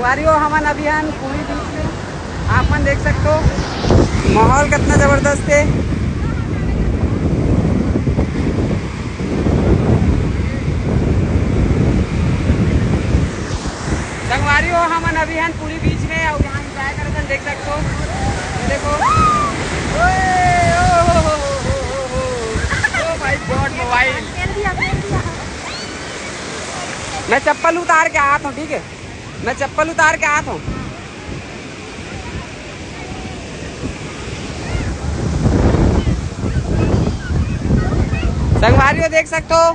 संगवारियों हमन अभियान पूरी बीच में आप मन देख सकते हो माहौल कितना जबरदस्त है। संगवारियों हमन अभियान पूरी बीच में और यहाँ इंजॉय कर देख सकते हो। देखो भाई गॉड मोबाइल। मैं चप्पल उतार के आता हूँ, ठीक है, मैं चप्पल उतार के आता हूँ। संगवारियों देख सकते हो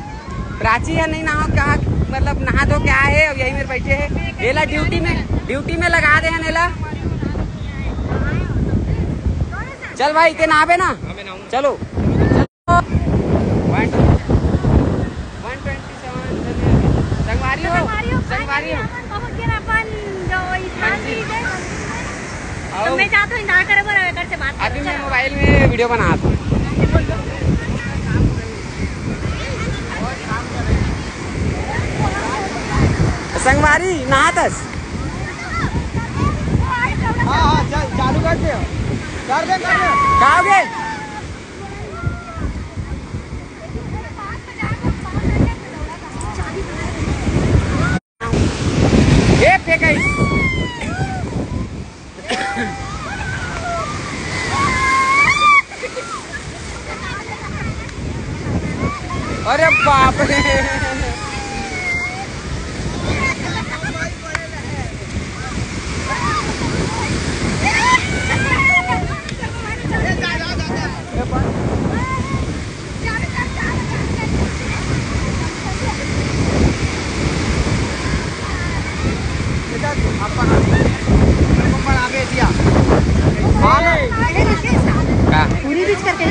प्राची है नहीं नहा क्या मतलब नहा धो क्या है और यही मेरे बैठे है। नेला ड्यूटी में लगा दे नेला। चल भाई इतने नहाबे ना, चलो 127 संगवारियों मैं चाहता हूँ अभी मैं मोबाइल में वीडियो बना था। संगवारी नहातस चालू कर दे खाओगे। ये फेंका अरे बाप रे पूरी बीच करके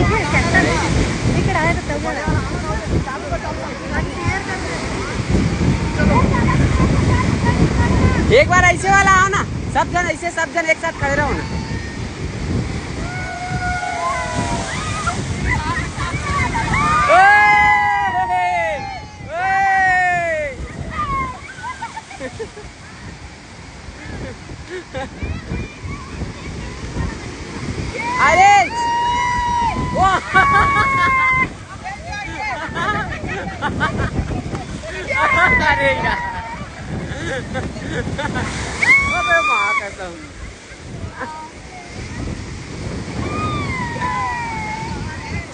एक बार ऐसे वाला आओ ना, सब जन ऐसे सब जन एक साथ खड़े रहो ना। अरे अरे यार अबे माँ कसम।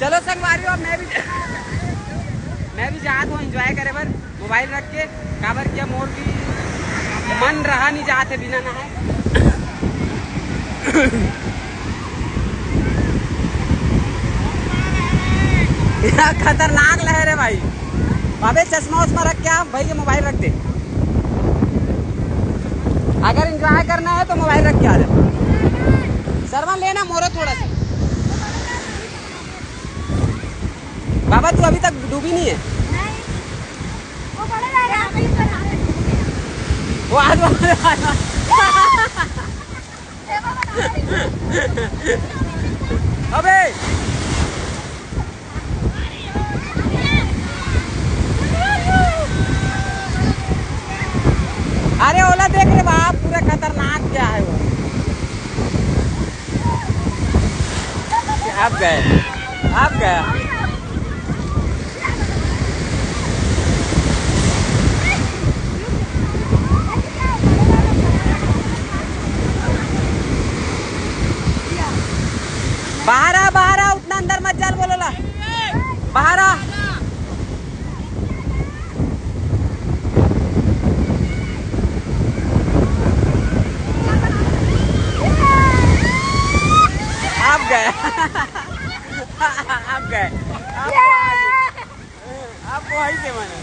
चलो संगवारियों मैं भी जात हूँ एंजॉय करे बर मोबाइल रख के काबर किया मोर भी मन रहा नहीं जाते बिना नहाए। खतरनाक लहर है भाई। अबे चश्मा उस्मा रख के आप भाई ये मोबाइल रख दे। अगर एंजॉय करना है तो मोबाइल रख के आ जा। सरवन लेना मोरो थोड़ा सा। बाबा तू अभी तक डूबी नहीं है। वो आज अबे अरे ओला देख रहे बाप पूरा खतरनाक क्या है वो। आप गए बाहर आ उतना अंदर मत जाल बोलोला बाहर आ। आप गए आप वही से मना